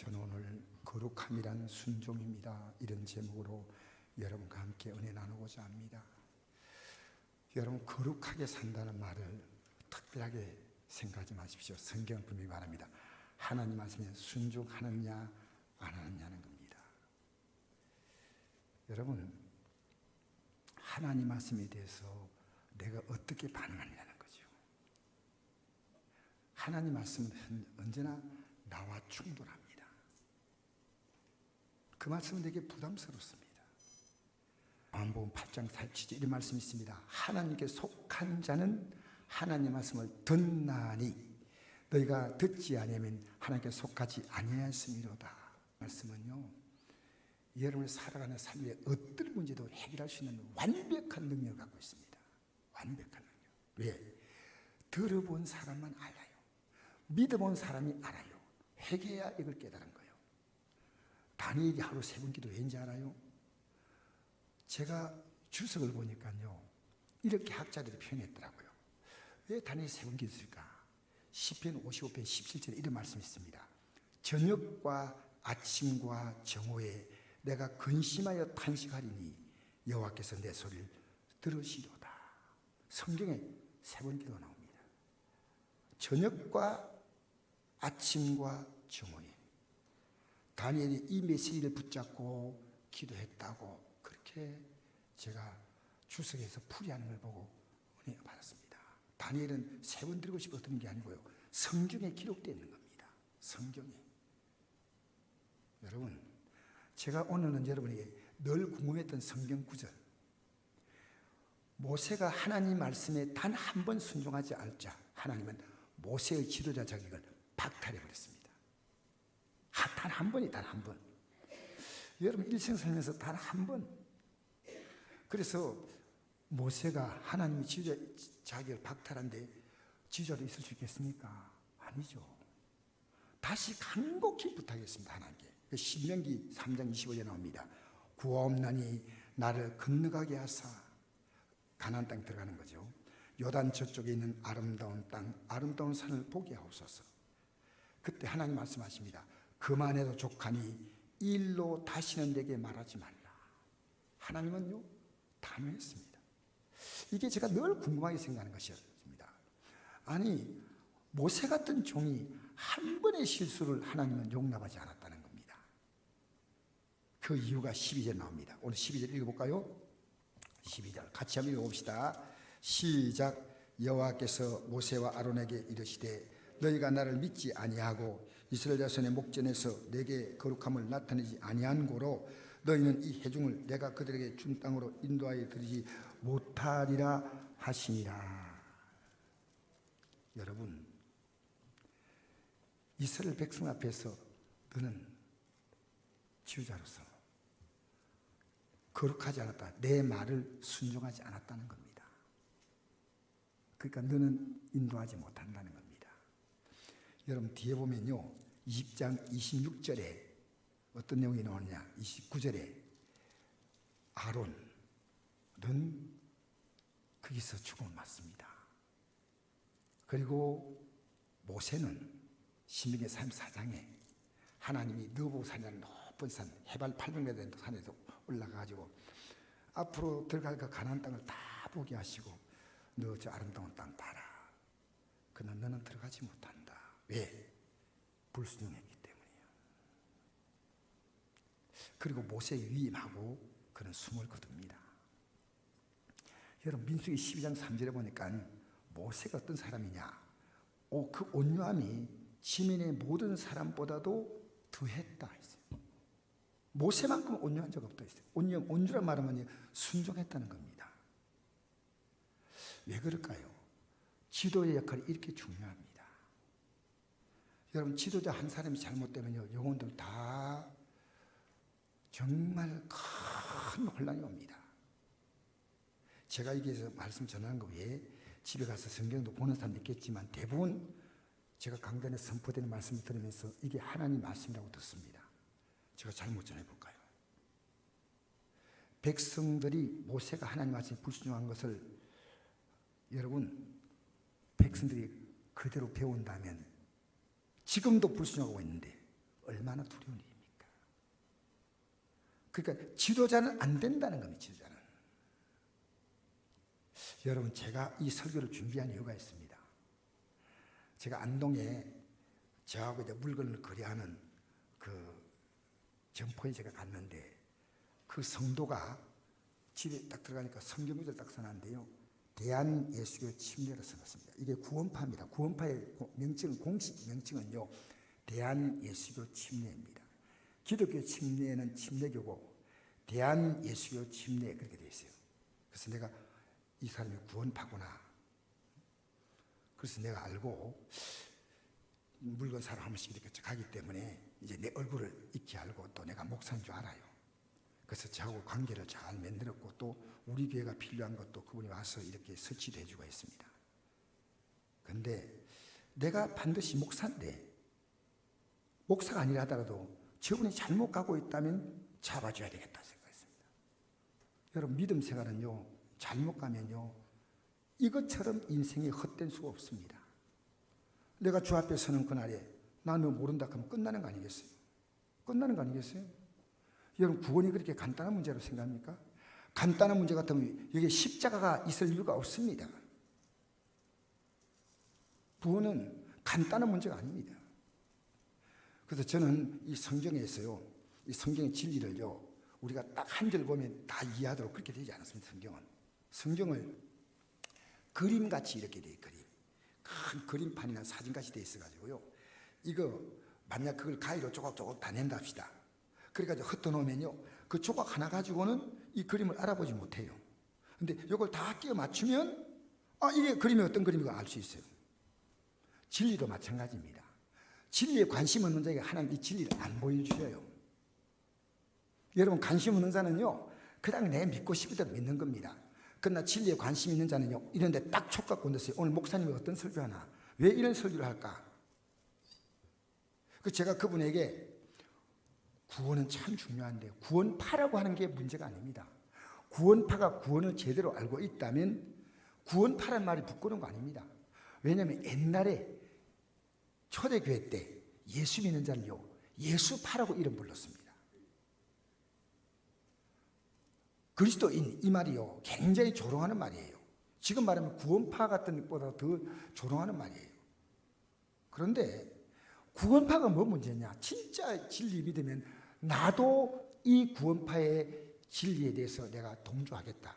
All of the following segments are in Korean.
저는 오늘 거룩함이란 순종입니다. 이런 제목으로 여러분과 함께 은혜 나누고자 합니다. 여러분, 거룩하게 산다는 말을 특별하게 생각하지 마십시오. 성경은 분명히 말합니다. 하나님 말씀에 순종하느냐 안 하느냐는 겁니다. 여러분, 하나님 말씀에 대해서 내가 어떻게 반응하느냐는 거죠. 하나님 말씀은 언제나 나와 충돌합니다. 그 말씀은 되게 부담스럽습니다. 요한복음 8장 47절 이런 말씀이 있습니다. 하나님께 속한 자는 하나님 말씀을 듣나니 너희가 듣지 아니하면 하나님께 속하지 아니하였음이로다. 말씀은요, 여러분이 살아가는 삶의 어떤 문제도 해결할 수 있는 완벽한 능력을 갖고 있습니다. 완벽한 능력. 왜? 들어본 사람만 알아요. 믿어본 사람이 알아요. 회개해야 이걸 깨달은 거예요. 다니엘이 하루 3번 기도 왠지 알아요? 제가 주석을 보니까요, 이렇게 학자들이 표현했더라고요. 왜 다니엘이 3번 기도했을까? 시편 55편 17절에 이런 말씀이 있습니다. 저녁과 아침과 정오에 내가 근심하여 탄식하리니 여호와께서 내 소리를 들으시도다. 성경에 3번 기도가 나옵니다. 저녁과 아침과 정오에 다니엘이 이 메시지를 붙잡고 기도했다고 그렇게 제가 주석에서 풀이하는 걸 보고 은혜 받았습니다. 다니엘은 3번 드리고 싶었던 게 아니고요, 성경에 기록되어 있는 겁니다. 성경에. 여러분, 제가 오늘은 여러분에게 늘 궁금했던 성경 구절, 모세가 하나님 말씀에 단 한 번 순종하지 않자 하나님은 모세의 지도자 자격을 박탈해버렸습니다. 단 한 번이 단 한 번. 여러분, 일생 살면서 단 한 번. 그래서 모세가 하나님의 지도자 자격을 박탈한데 지도자로 있을 수 있겠습니까? 아니죠. 다시 간곡히 부탁했습니다. 하나님께. 신명기 3장 25절에 나옵니다. 구하옵나니 나를 건너가게 하사. 가나안 땅에 들어가는 거죠. 요단 저쪽에 있는 아름다운 땅, 아름다운 산을 보게 하옵소서. 그때 하나님 말씀하십니다. 그만해도 족하니 이 일로 다시는 내게 말하지 말라. 하나님은요, 단호했습니다. 이게 제가 늘 궁금하게 생각하는 것이었습니다. 아니, 모세 같은 종이 한 번의 실수를 하나님은 용납하지 않았다는 겁니다. 그 이유가 12절 나옵니다. 오늘 12절 읽어볼까요? 12절 같이 한번 읽어봅시다. 시작. 여호와께서 모세와 아론에게 이르시되 너희가 나를 믿지 아니하고 이스라엘 자손의 목전에서 내게 거룩함을 나타내지 아니한 고로 너희는 이 회중을 내가 그들에게 준 땅으로 인도하여 드리지 못하리라 하시니라. 여러분, 이스라엘 백성 앞에서 너는 지도자로서 거룩하지 않았다, 내 말을 순종하지 않았다는 겁니다. 그러니까 너는 인도하지 못한다는 겁니다. 여러분, 뒤에 보면요, 20장 26절에 어떤 내용이 나오느냐, 29절에 아론은 거기서 죽음을 맞습니다. 그리고 모세는 신명기 34장에 하나님이 너보 산이라는 높은 산, 해발 800m 되는 산에서 올라가가지고 앞으로 들어갈 그 가나안 땅을 다 보게 하시고 너 저 아름다운 땅 봐라. 그러나 너는 들어가지 못한다. 왜? 불순종했기 때문이에요. 그리고 모세의 위임하고 그는 숨을 거둡니다. 여러분, 민수기 12장 3절에 보니까 모세가 어떤 사람이냐, 그 온유함이 지면의 모든 사람보다도 더했다 했어요. 모세만큼 온유한 적 없다 했어요. 온유란 말은 순종했다는 겁니다. 왜 그럴까요? 지도의 역할이 이렇게 중요합니다. 여러분, 지도자 한 사람이 잘못되면요, 영혼들 다 정말 큰 혼란이 옵니다. 제가 여기에서 말씀 전하는 거 외에 집에 가서 성경도 보는 사람도 있겠지만 대부분 제가 강단에 선포되는 말씀을 들으면서 이게 하나님 말씀이라고 듣습니다. 제가 잘못 전해볼까요? 백성들이 모세가 하나님 말씀에 불순종한 것을 여러분, 백성들이 그대로 배운다면 지금도 불순종하고 있는데 얼마나 두려운 일입니까? 그러니까 지도자는 안 된다는 겁니다. 지도자는. 여러분, 제가 이 설교를 준비한 이유가 있습니다. 제가 안동에 저하고 이제 물건을 거래하는 그 점포에 제가 갔는데 그 성도가 집에 딱 들어가니까 성경 구절 딱 써놨는데요. 대한예수교 침례를 써놨습니다. 이게 구원파입니다. 구원파의 명칭은, 공식 명칭은요, 대한예수교 침례입니다. 기독교 침례는 침례교고 대한예수교 침례, 그렇게 되어 있어요. 그래서 내가 이 사람이 구원파구나. 그래서 내가 알고 물건 사러 한 번씩 이렇게 가기 때문에 이제 내 얼굴을 익히 알고 또 내가 목사인 줄 알아요. 그래서 저하고 관계를 잘 만들었고 또 우리 교회가 필요한 것도 그분이 와서 이렇게 설치도 해주고 있습니다. 그런데 내가 반드시 목사인데, 목사가 아니라 하더라도 저분이 잘못 가고 있다면 잡아줘야 되겠다 생각했습니다. 여러분, 믿음 생활은요, 잘못 가면요, 이것처럼 인생이 헛된 수가 없습니다. 내가 주 앞에 서는 그날에 나 너 모른다 하면 끝나는 거 아니겠어요? 끝나는 거 아니겠어요? 여러분, 구원이 그렇게 간단한 문제로 생각합니까? 간단한 문제 같으면 여기에 십자가가 있을 이유가 없습니다. 구원은 간단한 문제가 아닙니다. 그래서 저는 이 성경에서요, 이 성경의 진리를요, 우리가 딱 한 절 보면 다 이해하도록 그렇게 되지 않았습니다. 성경을 그림같이 이렇게 돼, 큰 그림판이나 사진같이 돼 있어가지고요, 이거 만약 그걸 가위로 조각조각 다 낸다 합시다. 그래가지고 흩어놓으면요, 그 조각 하나 가지고는 이 그림을 알아보지 못해요. 근데 이걸 다 끼워 맞추면 이게 그림이 어떤 그림인가 알 수 있어요. 진리도 마찬가지입니다. 진리에 관심 없는 자에게 하나님 이 진리를 안 보여주셔요. 여러분, 관심 없는 자는요, 그냥 내 믿고 싶을 대로 믿는 겁니다. 그러나 진리에 관심 있는 자는요, 이런 데 딱 촉 갖고 온댔어요. 오늘 목사님이 어떤 설교하나? 왜 이런 설교를 할까? 제가 그분에게 구원은 참 중요한데 구원파라고 하는 게 문제가 아닙니다. 구원파가 구원을 제대로 알고 있다면 구원파란 말이 부끄러운 거 아닙니다. 왜냐하면 옛날에 초대교회 때 예수 믿는 자를요, 예수파라고 이름 불렀습니다. 그리스도인, 이 말이요, 굉장히 조롱하는 말이에요. 지금 말하면 구원파 같은 것보다 더 조롱하는 말이에요. 그런데 구원파가 뭐 문제냐? 진짜 진리 믿으면 나도 이 구원파의 진리에 대해서 내가 동조하겠다.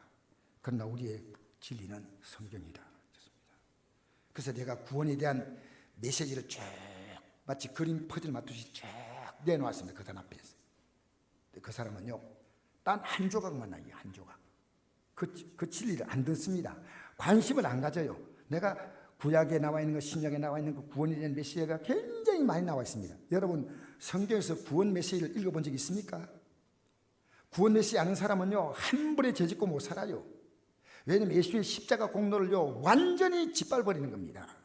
그러나 우리의 진리는 성경이다. 그래서 내가 구원에 대한 메시지를 쭉 마치 그림 퍼즐 맞듯이 쭉 내놓았습니다. 그 사람 앞에서. 그 사람은요, 단 한 조각만 나요. 한 조각. 그 진리를 안 듣습니다. 관심을 안 가져요. 내가 구약에 나와 있는 것, 신약에 나와 있는 그 구원에 대한 메시지가 굉장히 많이 나와 있습니다. 여러분, 성경에서 구원 메시지를 읽어본 적 있습니까? 구원 메시지 아는 사람은요, 한 번에 죄짓고 못 살아요. 왜냐하면 예수의 십자가 공로를요, 완전히 짓밟아버리는 겁니다.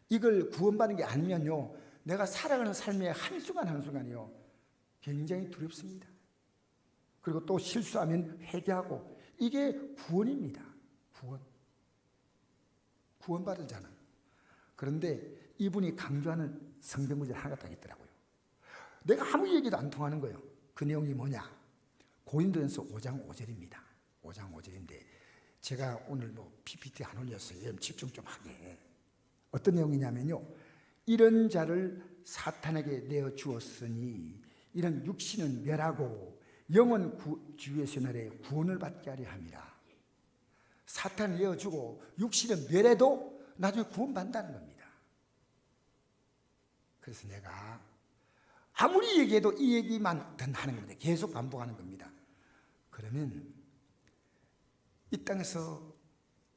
이걸 구원받는 게 아니면요, 내가 살아가는 삶의 한순간 한순간이요, 굉장히 두렵습니다. 그리고 또 실수하면 회개하고, 이게 구원입니다. 구원받을 자는. 그런데 이분이 강조하는 성경 구절 하나가 딱 있더라고요. 내가 아무 얘기도 안 통하는 거예요. 그 내용이 뭐냐? 고린도전서 5장 5절입니다. 5장 5절인데 제가 오늘 뭐 PPT 안 올렸어요. 여러분 집중 좀 하게. 어떤 내용이냐면요, 이런 자를 사탄에게 내어 주었으니 이런 육신은 멸하고 영은 주 예수의 날에 구원을 받게 하려 함이라. 사탄을 내어주고 육신은 멸해도 나중에 구원받는다는 겁니다. 그래서 내가 아무리 얘기해도 이 얘기만 하는 겁니다. 계속 반복하는 겁니다. 그러면 이 땅에서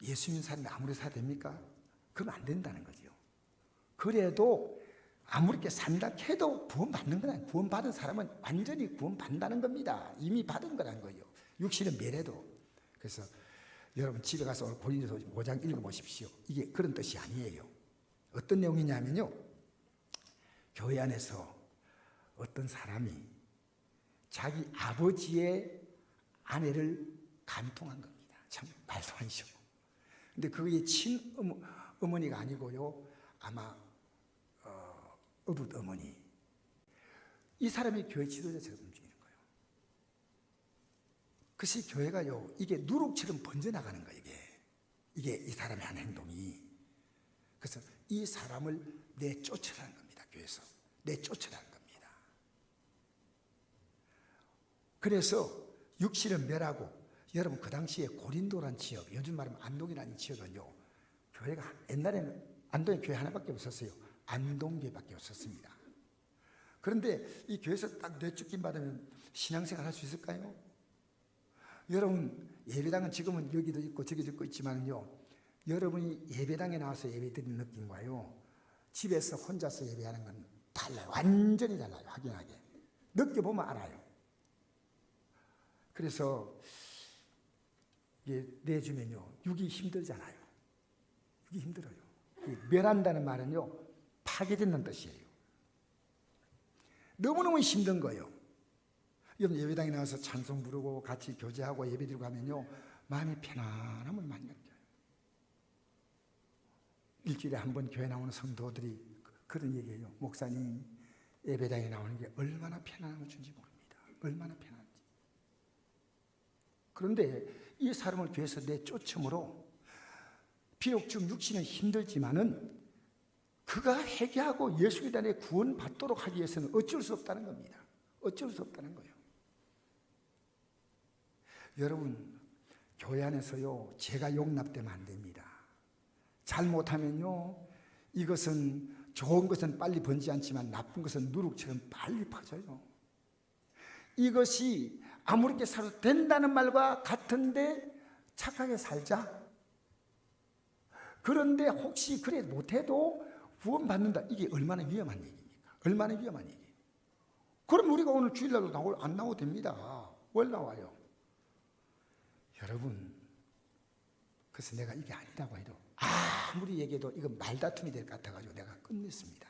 예수 믿는 사람이 아무리 살아야 됩니까? 그러면 안 된다는 거죠. 그래도 아무렇게 산다 해도 구원받는 건 아니에요. 구원받은 사람은 완전히 구원받는다는 겁니다. 이미 받은 거라는 거예요. 육신은 멸해도. 그래서 여러분 집에 가서 오늘 고린도서 5장 읽어보십시오. 이게 그런 뜻이 아니에요. 어떤 내용이냐면요, 교회 안에서 어떤 사람이 자기 아버지의 아내를 간통한 겁니다. 참 말도 안 되죠. 근데 그게 친어머니가 아니고요, 아마 어붓 어머니. 이 사람이 교회 지도자처럼 움직이는 거예요. 그것이 교회가요, 이게 누룩처럼 번져나가는 거예요. 이게 이 사람의 한 행동이. 그래서 이 사람을 내쫓으라는 겁니다. 교회에서 내쫓으라는 겁니다. 그래서 육신은 멸하고, 여러분 그 당시에 고린도란 지역, 요즘 말하면 안동이라는 지역은요, 교회가 옛날에는 안동에 교회 하나밖에 없었어요. 안동교회밖에 없었습니다. 그런데 이 교회에서 딱 내쫓김 받으면 신앙생활 할 수 있을까요? 여러분 예배당은 지금은 여기도 있고 저기도 있고 있지만요, 여러분이 예배당에 나와서 예배 드리는 느낌과요, 집에서 혼자서 예배하는 건 달라요. 완전히 달라요. 확연하게 느껴보면 알아요. 그래서 이게 내주면요, 육이 힘들잖아요. 육이 힘들어요. 멸한다는 말은요, 파괴된다는 뜻이에요. 너무너무 힘든 거예요. 여러분 예배당에 나와서 찬송 부르고 같이 교제하고 예배드리고 하면요, 마음이 편안함을 많이 느껴요. 일주일에 한 번 교회 나오는 성도들이 그런 얘기해요. 목사님, 예배당에 나오는 게 얼마나 편안함을 준지 모릅니다. 얼마나 편한지. 그런데 이 사람을 교회에서 내쫓음으로 비록 좀 육신은 힘들지만은 그가 회개하고 예수의 단에 구원받도록 하기 위해서는 어쩔 수 없다는 겁니다. 어쩔 수 없다는 거예요. 여러분 교회 안에서요, 죄가 용납되면 안 됩니다. 잘못하면요, 이것은 좋은 것은 빨리 번지 않지만 나쁜 것은 누룩처럼 빨리 퍼져요. 이것이 아무렇게 살아도 된다는 말과 같은데 착하게 살자. 그런데 혹시 그래 못해도 구원받는다. 이게 얼마나 위험한 얘기입니까? 얼마나 위험한 얘기예요. 그럼 우리가 오늘 주일날도 안 나와도 됩니다. 뭘 나와요? 여러분, 그래서 내가 이게 아니라고 해도 아무리 얘기해도 이건 말다툼이 될 것 같아가지고 내가 끝냈습니다.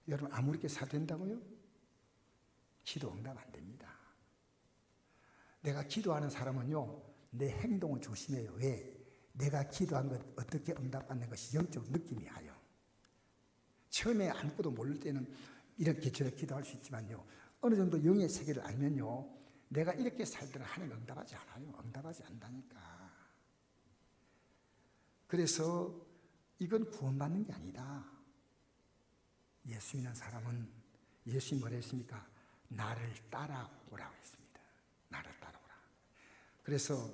여러분 아무렇게 살아도 된다고요? 기도 응답 안 됩니다. 내가 기도하는 사람은요, 내 행동을 조심해요. 왜? 내가 기도한 것 어떻게 응답받는 것이 영적 느낌이 와요. 처음에 아무것도 모를 때는 이렇게 저렇게 기도할 수 있지만요, 어느 정도 영의 세계를 알면요, 내가 이렇게 살더라 하나님 응답하지 않아요. 응답하지 않다니까. 그래서 이건 구원받는 게 아니다. 예수 믿는 사람은, 예수님 뭐라 했습니까? 나를 따라오라고 했습니다. 나를 따라오라. 그래서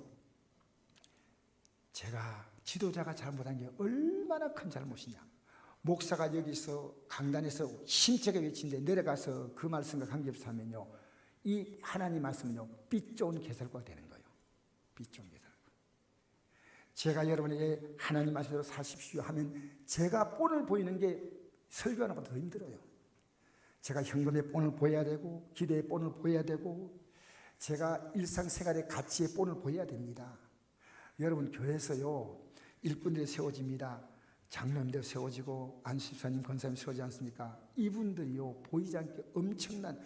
제가 지도자가 잘못한 게 얼마나 큰 잘못이냐. 목사가 여기서 강단에서 힘차게 외치는데 내려가서 그 말씀과 관계없이 하면요, 이 하나님 말씀은요, 빛 좋은 개설과가 되는 거예요. 빛 좋은 개설과. 제가 여러분에게 하나님 말씀대로 사십시오 하면 제가 본을 보이는 게 설교하는 것보다 더 힘들어요. 제가 현금의 본을 보여야 되고, 기도의 본을 보여야 되고, 제가 일상생활의 가치의 본을 보여야 됩니다. 여러분 교회에서요, 일꾼들이 세워집니다. 장로님들 세워지고 안수사님, 권사님 세워지지 않습니까? 이분들이요, 보이지 않게 엄청난,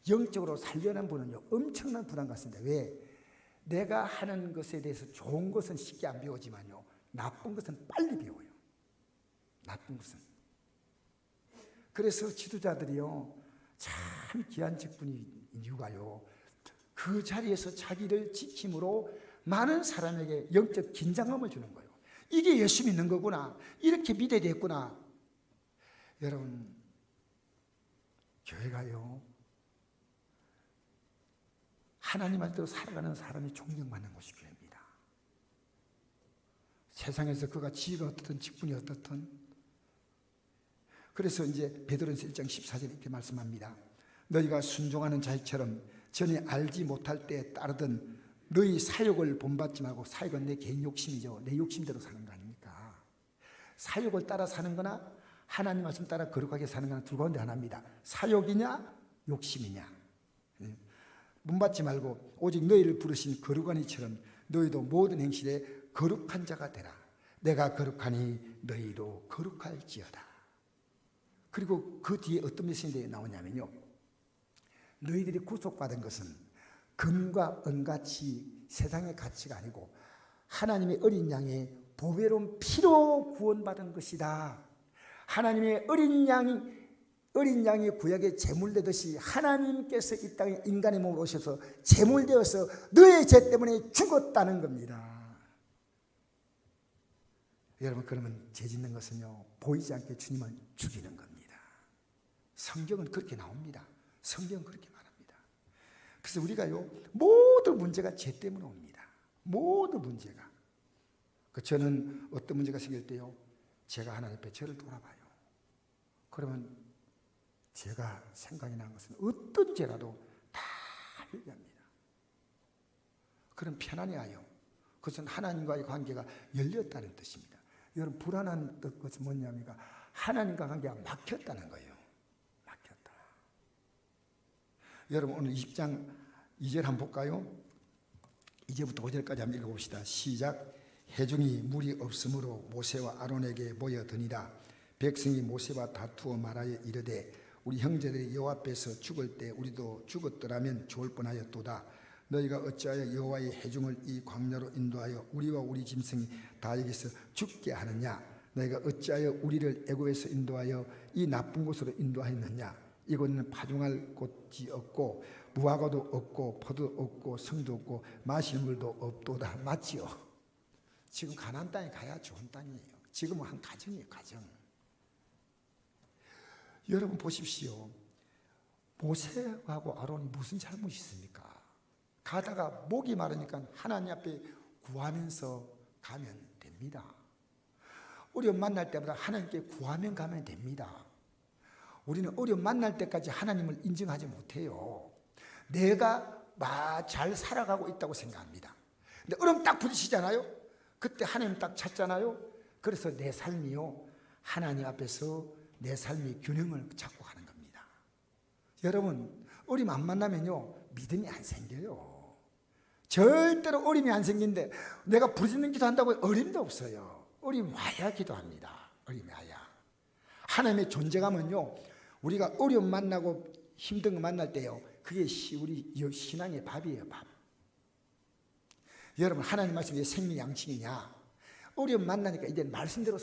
영적으로 살려는 분은요, 엄청난 부담 갖습니다. 왜? 내가 하는 것에 대해서 좋은 것은 쉽게 안 배우지만요, 나쁜 것은 빨리 배워요. 나쁜 것은. 그래서 지도자들이요, 참 귀한 직분이 이유가요, 그 자리에서 자기를 지킴으로 많은 사람에게 영적 긴장감을 주는 거예요. 이게 예수 믿는 거구나. 이렇게 믿어야 되겠구나. 여러분, 교회가요, 하나님 말대로 살아가는 사람이 존경받는 곳이 교회입니다. 세상에서 그가 지위가 어떻든 직분이 어떻든. 그래서 이제 베드로전서 1장 14절 이렇게 말씀합니다. 너희가 순종하는 자처럼 전에 알지 못할 때 따르던 너희 사욕을 본받지 말고, 사욕은 내 개인 욕심이죠. 내 욕심대로 사는 거 아닙니까? 사욕을 따라 사는 거나 하나님 말씀 따라 거룩하게 사는 거나 둘 가운데 하나입니다. 사욕이냐 욕심이냐. 본받지 말고 오직 너희를 부르신 거룩한 이처럼 너희도 모든 행실에 거룩한 자가 되라. 내가 거룩하니 너희도 거룩할지어다. 그리고 그 뒤에 어떤 메시지가 나오냐면요, 너희들이 구속받은 것은 금과 은같이 세상의 가치가 아니고 하나님의 어린 양의 보배로운 피로 구원받은 것이다. 하나님의 어린 양이 구약에 제물되듯이 하나님께서 이 땅에 인간의 몸으로 오셔서 제물되어서 너의 죄 때문에 죽었다는 겁니다. 여러분, 그러면 죄 짓는 것은요, 보이지 않게 주님을 죽이는 겁니다. 성경은 그렇게 나옵니다. 성경은 그렇게 말합니다. 그래서 우리가요, 모든 문제가 죄 때문에 옵니다. 모든 문제가. 저는 어떤 문제가 생길 때요, 제가 하나님 앞에 저를 돌아봐요. 그러면 제가 생각이 난 것은 어떤 죄라도 다 회개합니다. 그럼 편안히 하여. 그것은 하나님과의 관계가 열렸다는 뜻입니다. 여러분, 불안한 것은 뭐냐면 하나님과 관계가 막혔다는 거예요. 막혔다. 여러분, 오늘 20장 2절 한번 볼까요? 2절부터 5절까지 한번 읽어봅시다. 시작. 회중이 물이 없으므로 모세와 아론에게 모여드니라. 백성이 모세와 다투어 말하여 이르되 우리 형제들이 여호와 앞에서 죽을 때 우리도 죽었더라면 좋을 뻔하였도다. 너희가 어찌하여 여호와의 회중을 이 광야로 인도하여 우리와 우리 짐승이 다 여기서 죽게 하느냐? 너희가 어찌하여 우리를 애굽에서 인도하여 이 나쁜 곳으로 인도하였느냐? 이곳은 파종할 곳이 없고 무화과도 없고 포도 없고 성도 없고 마실 물도 없도다. 맞지요? 지금 가나안 땅에 가야 좋은 땅이에요. 지금은 한 가정이에요, 가정. 여러분 보십시오. 모세하고 아론이 무슨 잘못이 있습니까? 가다가 목이 마르니까 하나님 앞에 구하면서 가면 됩니다. 어려움 만날 때마다 하나님께 구하면 가면 됩니다. 우리는 어려움 만날 때까지 하나님을 인정하지 못해요. 내가 잘 살아가고 있다고 생각합니다. 근데 어려움 딱 부딪히잖아요. 그때 하나님 딱 찾잖아요. 그래서 내 삶이요, 하나님 앞에서 내 삶이 균형을 잡고 가는 겁니다. 여러분, 어려움 안 만나면요, 믿음이 안 생겨요. 절대로 어려움이 안 생기는데 내가 부르짖는 기도한다고 어림도 없어요. 어려움이 와야 기도합니다. 어려움이 와야. 하나님의 존재감은요, 우리가 어려움 만나고 힘든 거 만날 때요, 그게 우리 신앙의 밥이에요, 밥. 여러분, 하나님 말씀이 생명 양식이냐? 어려움 만나니까 이제 말씀대로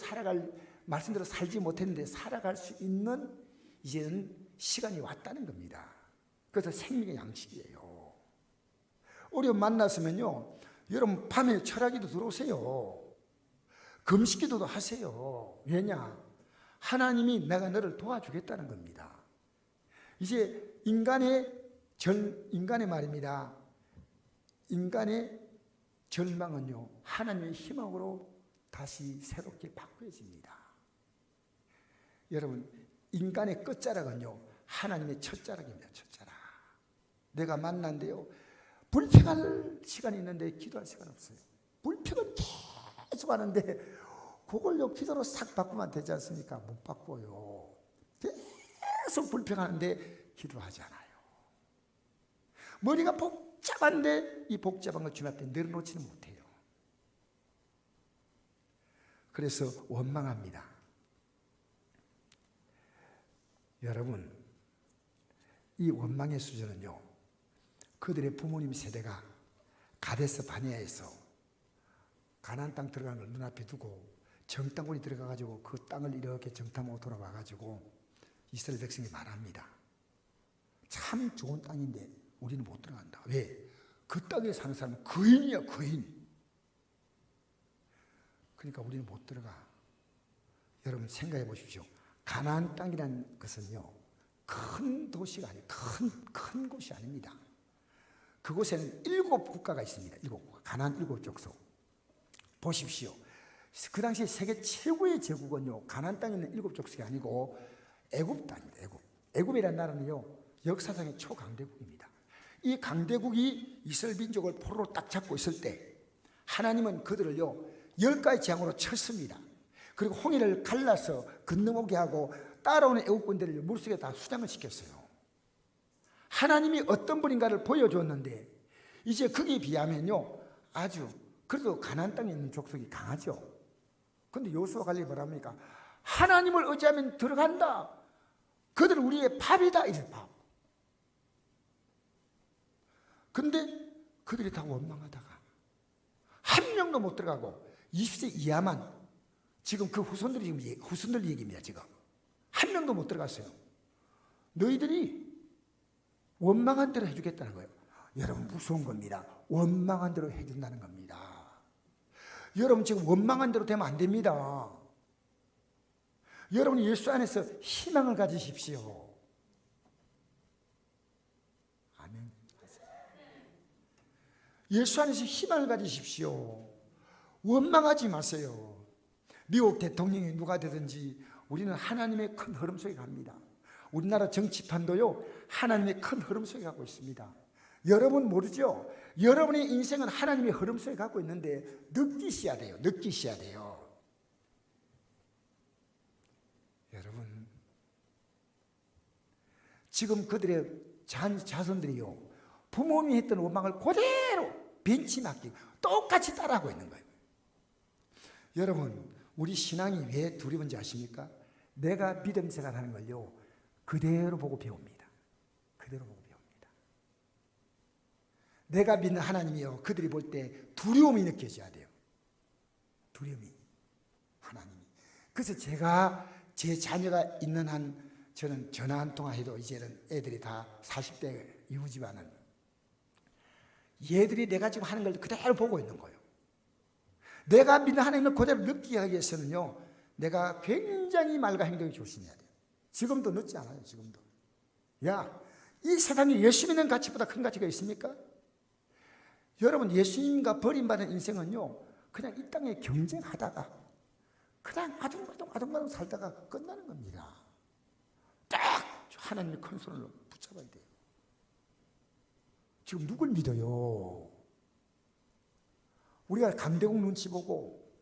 살지 못했는데 살아갈 수 있는 이제는 시간이 왔다는 겁니다. 그래서 생명의 양식이에요. 어려움 만났으면요, 여러분 밤에 철학기도 들어오세요. 금식기도도 하세요. 왜냐? 하나님이 내가 너를 도와주겠다는 겁니다. 이제 인간의 말입니다. 인간의 절망은요, 하나님의 희망으로 다시 새롭게 바꿔집니다. 여러분, 인간의 끝자락은요, 하나님의 첫자락입니다. 첫자락. 내가 만난데요, 불평할 시간이 있는데 기도할 시간 없어요. 불평은 계속 하는데 그걸요, 기도로 싹 바꾸면 되지 않습니까? 못 바꿔요. 계속 불평하는데 기도하지 않아요. 머리가 복잡한데 이 복잡한 걸 주님 앞에 내려놓지는 못해요. 그래서 원망합니다. 여러분, 이 원망의 수준은요, 그들의 부모님 세대가 가데스 바네아에서 가나안 땅 들어가는 걸 눈앞에 두고 정탐꾼이 들어가가지고 그 땅을 이렇게 정탐하고 돌아와가지고 이스라엘 백성이 말합니다. 참 좋은 땅인데 우리는 못 들어간다. 왜? 그 땅에 사는 사람은 거인이야, 거인. 그러니까 우리는 못 들어가. 여러분 생각해 보십시오. 가나안 땅이라는 것은요, 큰 도시가 아니에요. 큰 곳이 아닙니다. 그곳에는 7국가가 있습니다. 7국가. 가나안 7족속. 보십시오. 그 당시 세계 최고의 제국은요, 가나안 땅에 있는 7족속이 아니고 애굽 땅입니다. 애굽이라는 나라는요, 역사상의 초강대국입니다. 이 강대국이 이스라엘 민족을 포로로 딱 잡고 있을 때 하나님은 그들을요, 10가지 재앙으로 쳤습니다. 그리고 홍해를 갈라서 건너오게 하고 따라오는 애국군들을 물속에 다 수장을 시켰어요. 하나님이 어떤 분인가를 보여줬는데 이제 거기에 비하면요, 아주 그래도 가나안 땅에 있는 족속이 강하죠. 그런데 여호수아 갈렙이 뭐랍니까? 하나님을 의지하면 들어간다. 그들은 우리의 밥이다. 이래 밥. 근데 그들이 다 원망하다가 한 명도 못 들어가고 20세 이하만, 지금 그 후손들 얘기입니다. 지금 한 명도 못 들어갔어요. 너희들이 원망한 대로 해주겠다는 거예요. 여러분 무서운 겁니다. 원망한 대로 해준다는 겁니다. 여러분 지금 원망한 대로 되면 안 됩니다. 여러분 예수 안에서 희망을 가지십시오. 아멘. 예수 안에서 희망을 가지십시오. 원망하지 마세요. 미국 대통령이 누가 되든지 우리는 하나님의 큰 흐름 속에 갑니다. 우리나라 정치판도요, 하나님의 큰 흐름 속에 가고 있습니다. 여러분 모르죠? 여러분의 인생은 하나님의 흐름 속에 가고 있는데 느끼셔야 돼요. 느끼셔야 돼요. 여러분, 지금 그들의 자손들이요, 부모님이 했던 원망을 그대로 벤치마킹 똑같이 따라하고 있는 거예요. 여러분, 우리 신앙이 왜 두려운지 아십니까? 내가 믿음 생활하는 걸요, 그대로 보고 배웁니다. 그대로 보고 배웁니다. 내가 믿는 하나님이요, 그들이 볼 때 두려움이 느껴져야 돼요. 두려움이. 하나님이. 그래서 제가 제 자녀가 있는 한, 저는 전화 한 통화 해도 이제는 애들이 다 40대 이후지만은 얘들이 내가 지금 하는 걸 그대로 보고 있는 거예요. 내가 믿는 하나님을 그대로 느끼게 하기 위해서는요, 내가 굉장히 말과 행동이 조심해야 돼요. 지금도 늦지 않아요. 지금도. 야, 이 세상에 예수 믿는 가치보다 큰 가치가 있습니까? 여러분, 예수님과 버림받은 인생은요, 그냥 이 땅에 경쟁하다가 그냥 아둥바둥 살다가 끝나는 겁니다. 딱 하나님의 큰 손을 붙잡아야 돼요. 지금 누굴 믿어요? 우리가 강대국 눈치 보고,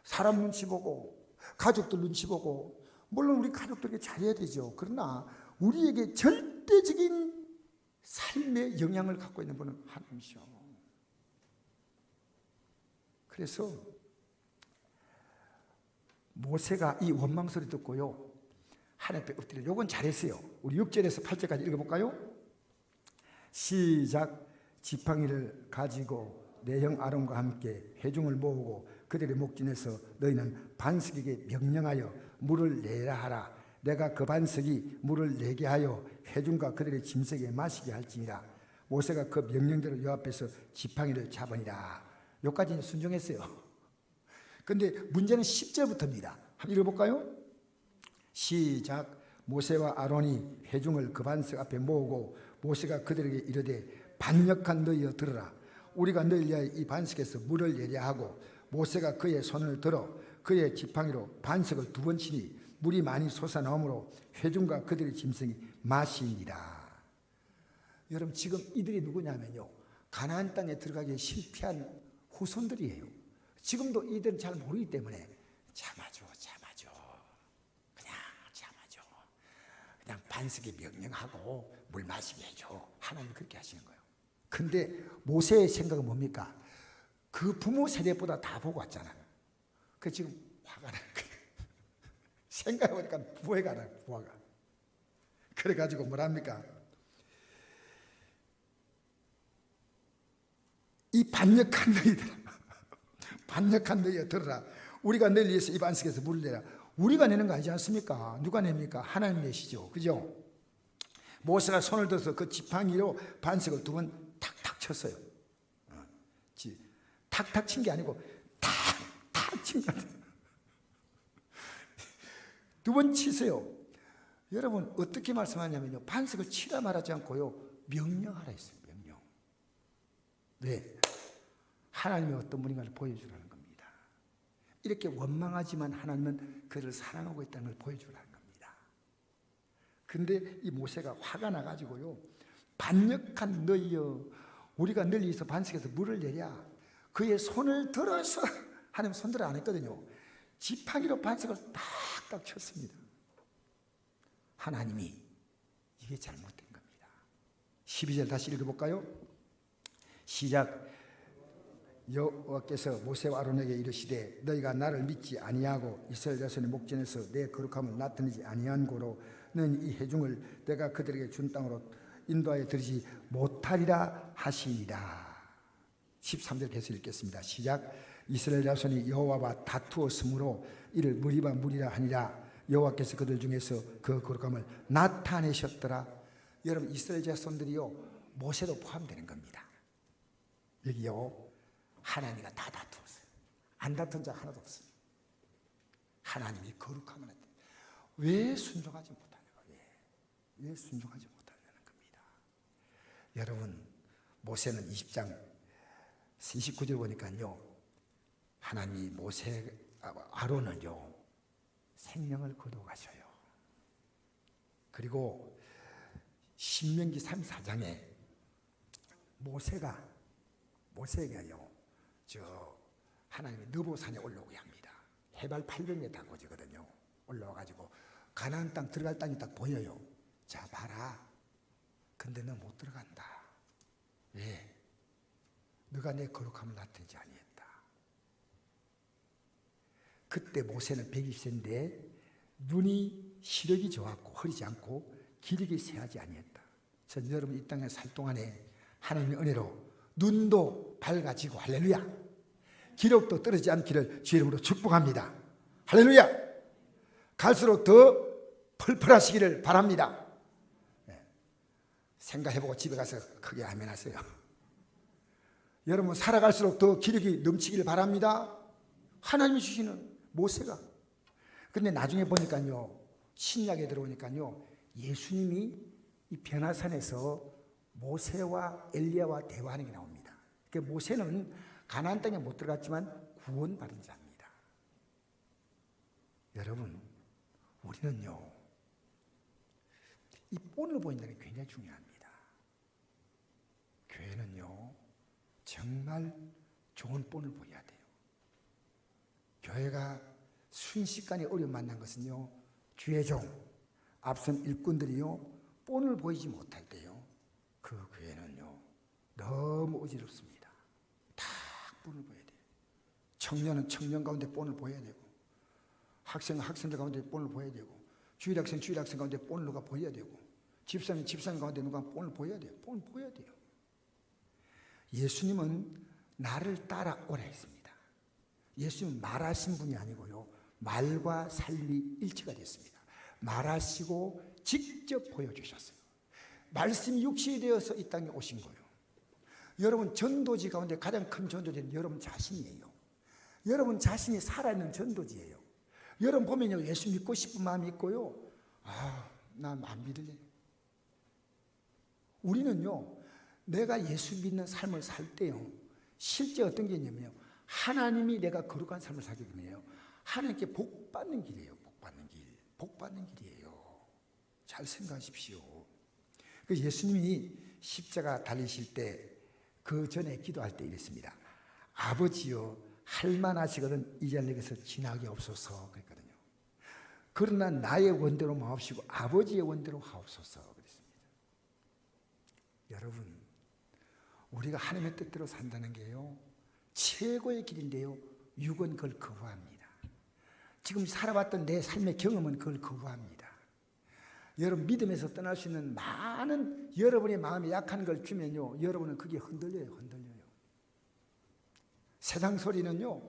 사람 눈치 보고, 가족들 눈치 보고, 물론 우리 가족들에게 잘해야 되죠. 그러나 우리에게 절대적인 삶의 영향을 갖고 있는 분은 하나님이죠. 그래서 모세가 이 원망 소리 듣고요, 하나님 앞에 엎드려. 요건 잘했어요. 우리 6절에서 8절까지 읽어볼까요? 시작. 지팡이를 가지고 내 형 아론과 함께 회중을 모으고 그들의 목전에서 너희는 반석에게 명령하여 물을 내라 하라. 내가 그 반석이 물을 내게 하여 회중과 그들의 짐승에게 마시게 할지니라. 모세가 그 명령대로 여 앞에서 지팡이를 잡으니라. 여기까지 순종했어요. 근데 문제는 10절부터입니다. 한번 읽어볼까요? 시작. 모세와 아론이 회중을 그 반석 앞에 모으고 모세가 그들에게 이르되 반역한 너희여 들으라. 우리가 너희를 위하여 이 반석에서 물을 내려 하고 모세가 그의 손을 들어 그의 지팡이로 반석을 2번 치니 물이 많이 솟아나오므로 회중과 그들의 짐승이 마시니라. 여러분, 지금 이들이 누구냐면요, 가나안 땅에 들어가기에 실패한 후손들이에요. 지금도 이들은 잘 모르기 때문에 참아줘. 그냥 반석에 명령하고 물 마시게 해줘. 하나님 그렇게 하시는 거예요. 근데 모세의 생각은 뭡니까? 그 부모 세대보다 다 보고 왔잖아요. 그 지금 화가 나는 거예요. 생각해보니까 부해가 나요. 부하가. 그래가지고 뭐랍니까? 이 반역한 너희들아, 반역한 너희야 들어라. 우리가 너희를 위해서 이 반석에서 물을 내라. 우리가 내는 거 아니지 않습니까? 누가 냅니까? 하나님 내시죠. 그죠? 모세가 손을 들어서 그 지팡이로 반석을 2번 탁탁 쳤어요. 탁탁 친 게 아니고 탁탁 친 거 같아요. 2번 치세요. 여러분, 어떻게 말씀하냐면요, 반석을 치라 말하지 않고요, 명령하라 했어요. 명령. 네, 하나님의 어떤 분인가를 보여주라는 겁니다. 이렇게 원망하지만 하나님은 그를 사랑하고 있다는 걸 보여주라는 겁니다. 근데 이 모세가 화가 나가지고요, 반역한 너희여, 우리가 너희 위해서 반석에서 물을 내랴. 그의 손을 들어서, 하나님 손들어 안 했거든요. 지팡이로 반석을 딱딱 쳤습니다. 하나님이 이게 잘못된 겁니다. 12절 다시 읽어볼까요? 시작. 여호와께서 모세와 아론에게 이르시되 너희가 나를 믿지 아니하고 이스라엘 자손의 목전에서 내 거룩함을 나타내지 아니한 고로 너는 이 회중을 내가 그들에게 준 땅으로 인도하여 들이지 못하리라 하시니라. 13절 계속 읽겠습니다. 시작. 이스라엘 자손이 여호와와 다투었으므로 이를 무리바 무리라 하니라. 여호와께서 그들 중에서 그 거룩함을 나타내셨더라. 여러분, 이스라엘 자손들이요, 모세도 포함되는 겁니다. 여기요, 하나님과 다 다투었어요. 안 다툰 자 하나도 없어요. 하나님이 거룩함을 한다. 왜 순종하지 못하냐고. 왜 순종하지 못하냐는 겁니다. 여러분, 모세는 20장 29절 보니까요, 하나님이 모세 아론을요 생명을 거둬가셔요. 그리고 신명기 34장에 모세가요 저 하나님이 느보산에 올라오게 합니다. 해발 800m 고지거든요. 올라와가지고 가나안 땅 들어갈 땅이 딱 보여요. 자, 봐라. 근데 너 못 들어간다. 왜? 너가 내 거룩함을 나타내지 아니했다. 그때 모세는 120세인데 눈이 시력이 좋았고 흐리지 않고 기력이 쇠하지 아니했다. 전 여러분 이 땅에 살 동안에 하나님의 은혜로 눈도 밝아지고, 할렐루야, 기력도 떨어지지 않기를 주의 이름으로 축복합니다. 할렐루야. 갈수록 더 펄펄하시기를 바랍니다. 생각해보고 집에 가서 크게 아멘 하세요. 여러분, 살아갈수록 더 기력이 넘치기를 바랍니다. 하나님이 주시는 모세가. 근데 나중에 보니까요, 신약에 들어오니까요, 예수님이 이 변화산에서 모세와 엘리야와 대화하는 게 나옵니다. 그 모세는 가나안 땅에 못 들어갔지만 구원받은 자입니다. 여러분, 우리는요, 이 본을 보인다는 게 굉장히 중요합니다. 교회는요, 정말 좋은 본을 보여야 돼요. 교회가 순식간에 어려움 만난 것은요, 주의 종, 앞선 일꾼들이요, 본을 보이지 못할 때요, 그 교회는요, 너무 어지럽습니다. 다 본을 보여야 돼요. 청년은 청년 가운데 본을 보여야 되고, 학생은 학생들 가운데 본을 보여야 되고, 주일학생 가운데 본을 누가 보여야 되고, 집사님 가운데 누가 본을 보여야 돼요. 본을 보여야 돼요. 예수님은 나를 따라오라 했습니다. 예수님은 말하신 분이 아니고요, 말과 삶이 일치가 됐습니다. 말하시고 직접 보여주셨어요. 말씀이 육신이 되어서 이 땅에 오신 거예요. 여러분, 전도지 가운데 가장 큰 전도지는 여러분 자신이에요. 여러분 자신이 살아있는 전도지예요. 여러분 보면요, 예수 믿고 싶은 마음이 있고요, 난 안 믿을래. 우리는요, 내가 예수 믿는 삶을 살 때요, 실제 어떤 게 있냐면요, 하나님이 내가 거룩한 삶을 살게 되면요, 하나님께 복 받는 길이에요. 복 받는 길이에요. 잘 생각하십시오. 그 예수님이 십자가 달리실 때, 그 전에 기도할 때 이랬습니다. 아버지여, 할만하시거든 이 자리에서 지나게 없소서 그랬거든요. 그러나 나의 원대로 마옵시고 아버지의 원대로 하옵소서 그랬습니다. 여러분, 우리가 하나님의 뜻대로 산다는 게요, 최고의 길인데요, 육은 그걸 거부합니다. 지금 살아왔던 내 삶의 경험은 그걸 거부합니다. 여러분, 믿음에서 떠날 수 있는 많은 여러분의 마음이 약한 걸 주면요, 여러분은 그게 흔들려요. 세상 소리는요,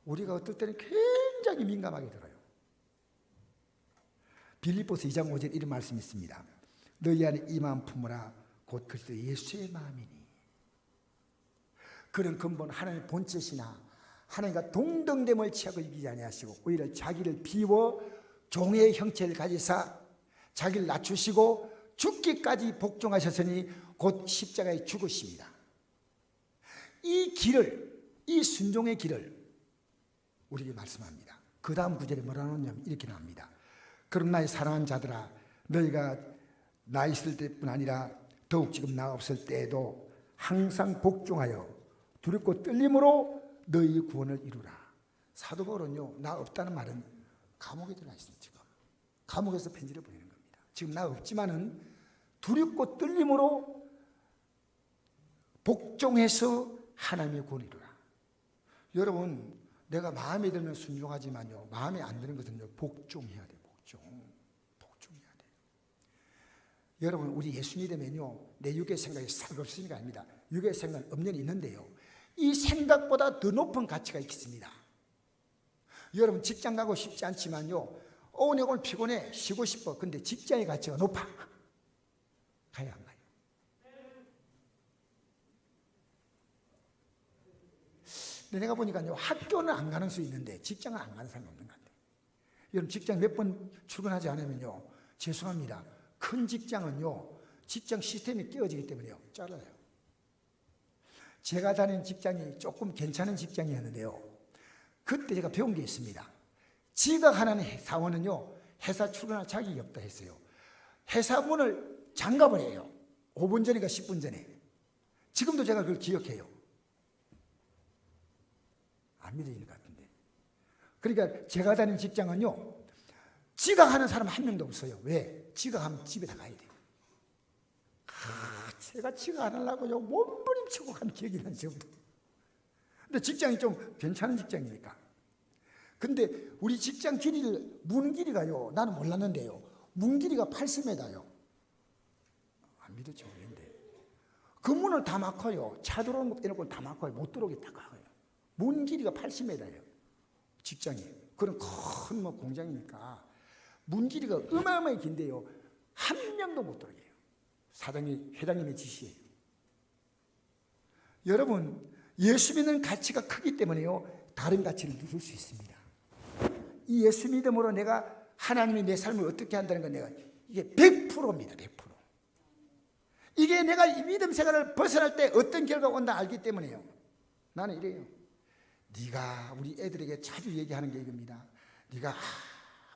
우리가 어떨 때는 굉장히 민감하게 들어요. 빌립보서 2장 5절 이런 말씀이 있습니다. 너희 안에 이 마음 품으라, 곧 그리스도 예수의 마음이니. 그런 근본 하나님의 본체시나 하나님과 동등됨을 취하고 이기지 아니하시고 오히려 자기를 비워 종의 형체를 가지사 자기를 낮추시고 죽기까지 복종하셨으니 곧 십자가에 죽으십니다. 이 길을, 이 순종의 길을 우리에게 말씀합니다. 그 다음 구절에 뭐라 하냐면 이렇게 나옵니다. 그럼 나의 사랑하는 자들아, 너희가 나 있을 때뿐 아니라 더욱 지금 나 없을 때에도 항상 복종하여 두렵고 떨림으로 너희 구원을 이루라. 사도 바울은요, 나 없다는 말은 감옥에 들어가 있습니다. 지금 감옥에서 편지를 보내는 겁니다. 지금 나 없지만은 두렵고 떨림으로 복종해서 하나님의 구원을 이루라. 여러분, 내가 마음에 들면 순종하지만요, 마음에 안 드는 것은요, 복종해야 돼요. 복종해야 돼요. 여러분, 우리 예수 믿으면요, 내 육의 생각이 싹 없으니까 아닙니다. 육의 생각은 엄연히 있는데요, 이 생각보다 더 높은 가치가 있습니다. 여러분, 직장 가고 싶지 않지만요, 내가 오늘 피곤해, 쉬고 싶어. 근데 직장의 가치가 높아. 가야 안 가요? 근데 내가 보니까요, 학교는 안 가는 수 있는데 직장은 안 가는 사람이 없는 것 같아요. 여러분, 직장 몇 번 출근하지 않으면요, 죄송합니다, 큰 직장은요, 직장 시스템이 깨어지기 때문에요, 잘라요. 제가 다닌 직장이 조금 괜찮은 직장이었는데요, 그때 제가 배운 게 있습니다. 지각하는 사원은요, 회사 출근할 자격이 없다 했어요. 회사 문을 잠가버려요. 5분 전인가 10분 전에. 지금도 제가 그걸 기억해요. 안 믿어지는 것 같은데. 그러니까 제가 다닌 직장은요, 지각하는 사람 한 명도 없어요. 왜? 지각하면 집에 다 가야 돼요. 제가 지각 안 하려고요, 몸부림치고 간 기억이 나는 지금도. 근데 직장이 좀 괜찮은 직장이니까. 근데 우리 직장 길이를, 문 길이가요, 나는 몰랐는데요, 문 길이가 80m요. 안 믿었죠, 그런데. 그 문을 다 막아요. 차 들어오는 거 빼놓고 다 막아요. 못 들어오게 다 막아요. 문 길이가 80m예요. 직장이. 그런 큰 공장이니까. 문 길이가 어마어마하게 긴데요, 한 명도 못 들어오게 해요. 회장님의 지시예요. 여러분, 예수 믿는 가치가 크기 때문에요, 다른 가치를 누릴 수 있습니다. 이 예수 믿음으로 내가 하나님이 내 삶을 어떻게 한다는 건 내가 이게 100%입니다. 100%. 이게 내가 이 믿음 생활을 벗어날 때 어떤 결과가 온다 알기 때문에요. 나는 이래요. 네가 우리 애들에게 자주 얘기하는 게 이겁니다. 네가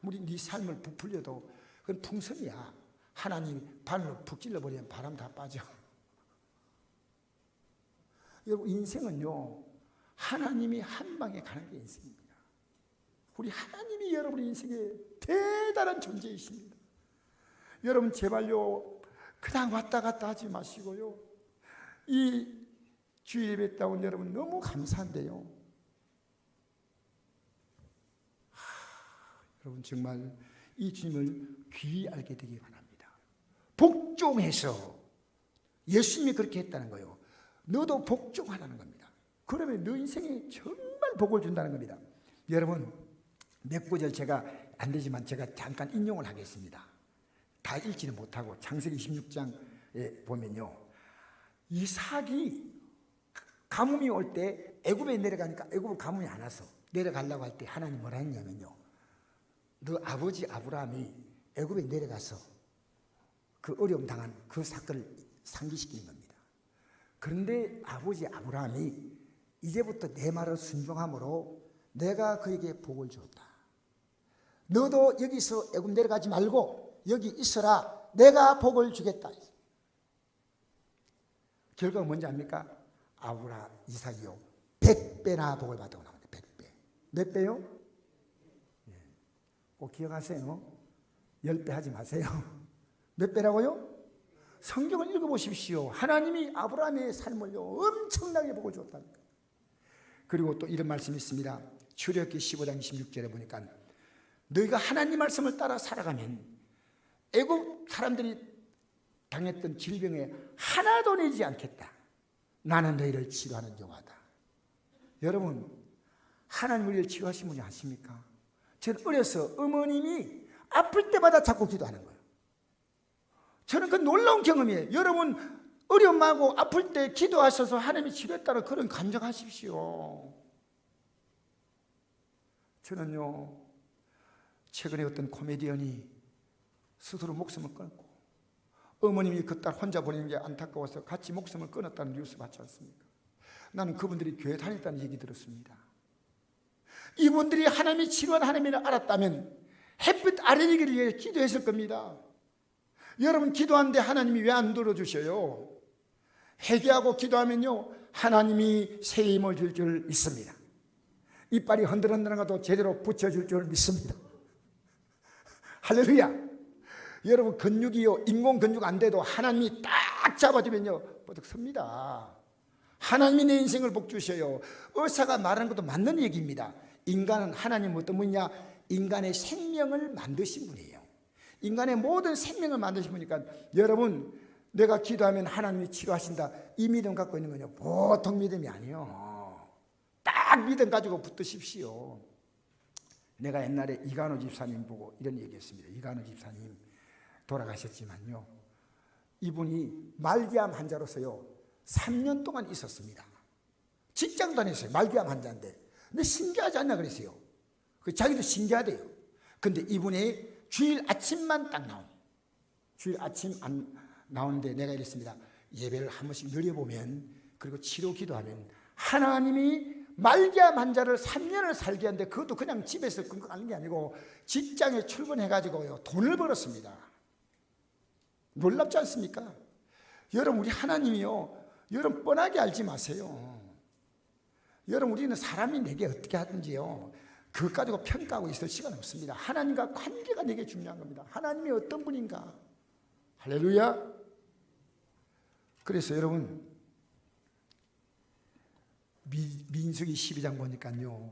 아무리 네 삶을 부풀려도 그건 풍선이야. 하나님 발로 푹 찔러버리면 바람 다 빠져. 여러분, 인생은요, 하나님이 한 방에 가는 게 인생입니다. 우리 하나님이 여러분의 인생에 대단한 존재이십니다. 여러분, 제발요, 그냥 왔다 갔다 하지 마시고요, 이 주일 예배 때 온 여러분 너무 감사한데요, 여러분 정말 이 주님을 귀히 알게 되기 바랍니다. 복종해서, 예수님이 그렇게 했다는 거예요. 너도 복종하라는 겁니다. 그러면 너 인생에 정말 복을 준다는 겁니다. 여러분, 몇 구절 제가 안 되지만 제가 잠깐 인용을 하겠습니다. 다 읽지는 못하고 창세기 26장에 보면요, 이삭이 가뭄이 올 때 애굽에 내려가니까 애굽 가뭄이 안 와서 내려가려고 할 때 하나님 뭐라 했냐면요, 너 아버지 아브라함이 애굽에 내려가서 그 어려움 당한 그 사건을 상기시키는 겁니다. 그런데 아버지 아브라함이 이제부터 내 말을 순종함으로 내가 그에게 복을 주었다. 너도 여기서 애굽 내려가지 말고 여기 있어라. 내가 복을 주겠다. 결과가 뭔지 압니까? 이삭이요, 100배나 복을 받다고 나옵니다. 100배. 몇 배요? 꼭 기억하세요. 10배 하지 마세요. 몇 배라고요? 성경을 읽어보십시오. 하나님이 아브라함의 삶을요, 엄청나게 복을 줬답니다. 그리고 또 이런 말씀이 있습니다. 출애굽기 15장 26절에 보니까 너희가 하나님 말씀을 따라 살아가면 애굽 사람들이 당했던 질병에 하나도 내지 않겠다. 나는 너희를 치료하는 여호와다. 여러분, 하나님 우리를 치료하신 분이 아십니까? 저는 어려서 어머님이 아플 때마다 자꾸 기도하는 거예요. 저는 그 놀라운 경험이에요. 여러분, 어려움하고 아플 때 기도하셔서 하나님이 치료했다는 그런 감정하십시오. 저는요, 최근에 어떤 코미디언이 스스로 목숨을 끊고 어머님이 그 딸 혼자 보내는 게 안타까워서 같이 목숨을 끊었다는 뉴스 봤지 않습니까? 나는 그분들이 교회 다녔다는 얘기 들었습니다. 이분들이 하나님이 치료한 하나님을 알았다면 햇빛 아래리기를 위해 기도했을 겁니다. 여러분, 기도하는데 하나님이 왜 안 들어주셔요? 회개하고 기도하면요, 하나님이 새 힘을 줄 줄 믿습니다. 이빨이 흔들흔들한 것도 제대로 붙여줄 줄 믿습니다. 할렐루야. 여러분, 근육이요, 인공 근육 안 돼도 하나님이 딱 잡아주면요, 버득 섭니다. 하나님이 내 인생을 복 주셔요. 의사가 말하는 것도 맞는 얘기입니다. 인간은 하나님 어떤 분이냐? 인간의 생명을 만드신 분이에요. 인간의 모든 생명을 만드신 분이니까 여러분, 내가 기도하면 하나님이 치료하신다, 이 믿음 갖고 있는 건요, 보통 믿음이 아니에요. 딱 믿음 가지고 붙드십시오. 내가 옛날에 이간호 집사님 보고 이런 얘기했습니다. 이간호 집사님 돌아가셨지만요, 이분이 말기암 환자로서요 3년 동안 있었습니다. 직장 다녔어요. 말기암 환자인데. 근데 신기하지 않나 그랬어요. 자기도 신기하대요. 근데 이분이 주일 아침만 딱 나옵니다. 주일 아침 안 나오는데 내가 이랬습니다. 예배를 한 번씩 늘려보면, 그리고 치료 기도하면 하나님이 말기암 환자를 3년을 살게 하는데, 그것도 그냥 집에서 하는 게 아니고 직장에 출근해가지고요 돈을 벌었습니다. 놀랍지 않습니까? 여러분, 우리 하나님이요, 여러분 뻔하게 알지 마세요. 여러분, 우리는 사람이 내게 어떻게 하든지요 그것 가지고 평가하고 있을 시간 없습니다. 하나님과 관계가 내게 중요한 겁니다. 하나님이 어떤 분인가. 할렐루야. 그래서 여러분, 민수기 12장 보니까요,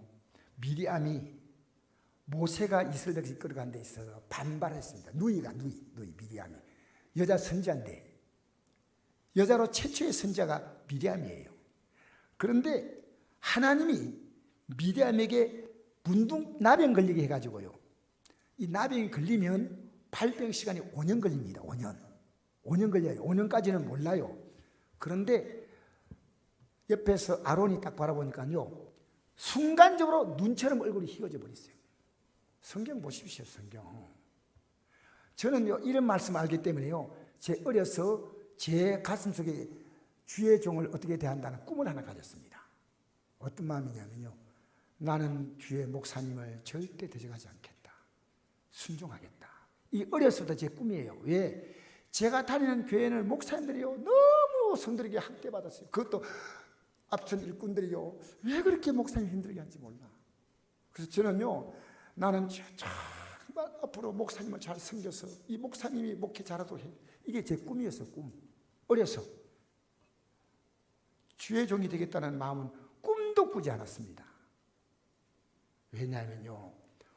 미리암이 모세가 이스라엘 백성 끌어간 데 있어서 반발했습니다. 누이 미리암이 여자 선지자인데, 여자로 최초의 선지자가 미리암이에요. 그런데 하나님이 미리암에게 나병 걸리게 해가지고요, 이 나병이 걸리면 발병 시간이 5년 걸립니다. 5년 걸려요. 5년까지는 몰라요. 그런데 옆에서 아론이 딱 바라보니까요, 순간적으로 눈처럼 얼굴이 희어져 버렸어요. 성경 보십시오. 성경. 저는요 이런 말씀 알기 때문에요, 제 어려서 제 가슴속에 주의 종을 어떻게 대한다는 꿈을 하나 가졌습니다. 어떤 마음이냐면요, 나는 주의 목사님을 절대 대적하지 않겠다. 순종하겠다. 이 어렸을 때 제 꿈이에요. 왜? 제가 다니는 교회는 목사님들이요 너무 성들에게 학대받았어요. 그것도 앞선 일꾼들이요 왜 그렇게 목사님 힘들게 하는지 몰라. 그래서 저는요, 나는 정말 앞으로 목사님을 잘 섬겨서 이 목사님이 목회 잘하도록 해. 이게 제 꿈이었어요. 꿈. 어려서 주의 종이 되겠다는 마음은 꿈도 꾸지 않았습니다. 왜냐하면요,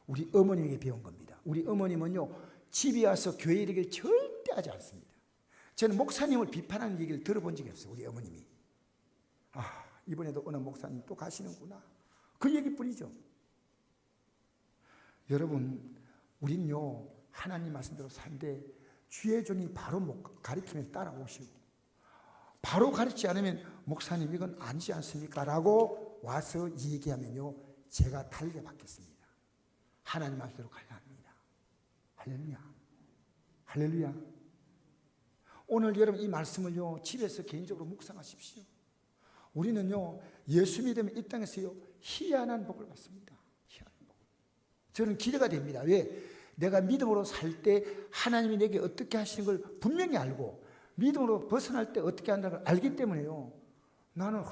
우리 어머님에게 배운 겁니다. 우리 어머님은요 집에 와서 교회 얘기를 절대 하지 않습니다. 저는 목사님을 비판하는 얘기를 들어본 적이 없어요. 우리 어머님이. 이번에도 어느 목사님 또 가시는구나, 그 얘기뿐이죠. 여러분, 우린요 하나님 말씀대로 산데 주의 종이 바로 가르치면 따라오시고, 바로 가르치지 않으면 목사님 이건 아니지 않습니까? 라고 와서 얘기하면요 제가 달게 받겠습니다. 하나님 말씀대로 가야 합니다. 할렐루야. 할렐루야. 오늘 여러분 이 말씀을요 집에서 개인적으로 묵상하십시오. 우리는요 예수 믿으면 이 땅에서요 희한한 복을 받습니다. 희한한 복. 저는 기대가 됩니다. 왜? 내가 믿음으로 살 때 하나님이 내게 어떻게 하시는 걸 분명히 알고, 믿음으로 벗어날 때 어떻게 한다는 걸 알기 때문에요, 나는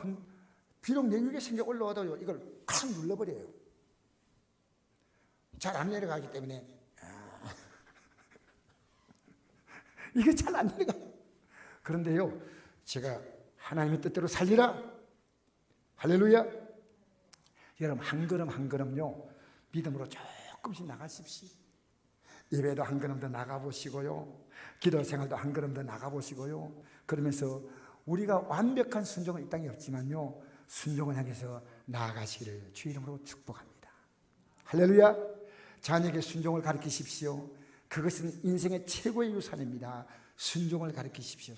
비록 내 육에 생겨 올라와도 이걸 칵 눌러버려요. 잘 안 내려가기 때문에 이게 잘 안 내려가요. 그런데요 제가 하나님의 뜻대로 살리라. 할렐루야. 여러분, 한 걸음 한 걸음요 믿음으로 조금씩 나가십시오. 예배도 한 걸음 더 나가보시고요, 기도 생활도 한 걸음 더 나가보시고요, 그러면서 우리가 완벽한 순종은 이 땅에 없지만요 순종을 향해서 나아가시기를 주 이름으로 축복합니다. 할렐루야. 자녀에게 순종을 가르치십시오. 그것은 인생의 최고의 유산입니다. 순종을 가르치십시오.